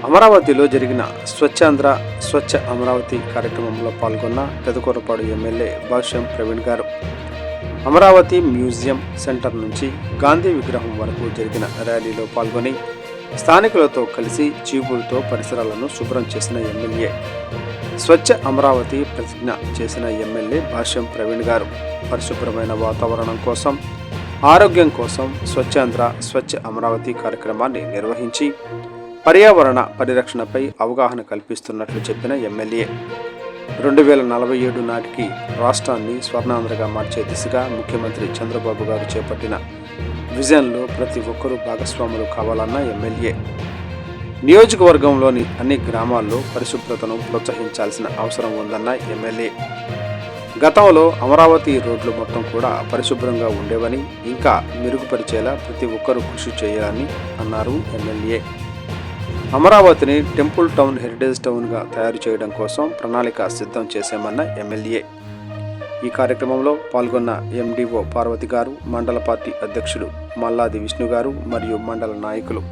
అమరావతిలో జరిగిన స్వచ్ఛాంధ్ర స్వచ్ఛ అమరావతి కార్యక్రమంలో పాల్గొన్న పెదకూరపాడు ఎమ్మెల్యే భాష్యం ప్రవీణ్ గారు అమరావతి మ్యూజియం సెంటర్ నుంచి గాంధీ విగ్రహం వరకు జరిగిన ర్యాలీలో పాల్గొని స్థానికులతో కలిసి చీపులతో పరిసరాలను శుభ్రం చేసిన ఎమ్మెల్యే స్వచ్ఛ అమరావతి ప్రతిజ్ఞ చేసిన ఎమ్మెల్యే భాష్యం ప్రవీణ్ గారు పరిశుభ్రమైన వాతావరణం కోసం ఆరోగ్యం కోసం స్వచ్ఛాంధ్ర స్వచ్ఛ అమరావతి కార్యక్రమాన్ని నిర్వహించి పర్యావరణ పరిరక్షణపై అవగాహన కల్పిస్తున్నట్లు చెప్పిన ఎమ్మెల్యే 2047 నాటికి రాష్ట్రాన్ని స్వర్ణాంధ్రగా మార్చే దిశగా ముఖ్యమంత్రి చంద్రబాబు గారు చేపట్టిన విజన్లో ప్రతి ఒక్కరూ భాగస్వాములు కావాలన్న ఎమ్మెల్యే నియోజకవర్గంలోని అన్ని గ్రామాల్లో పరిశుభ్రతను ప్రోత్సహించాల్సిన అవసరం ఉందన్న ఎమ్మెల్యే గతంలో అమరావతి రోడ్లు మొత్తం కూడా పరిశుభ్రంగా ఉండేవని ఇంకా మెరుగుపరిచేలా ప్రతి ఒక్కరూ కృషి చేయాలని అన్నారు ఎమ్మెల్యే అమరావతిని టెంపుల్ టౌన్ హెరిటేజ్ టౌన్గా తయారు చేయడం కోసం ప్రణాళిక సిద్ధం చేశామన్న ఎమ్మెల్యే ఈ కార్యక్రమంలో పాల్గొన్న ఎండిఓ పార్వతి గారు, మండల పార్టీ అధ్యక్షుడు మల్లాది విష్ణు గారు మరియు మండల నాయకులు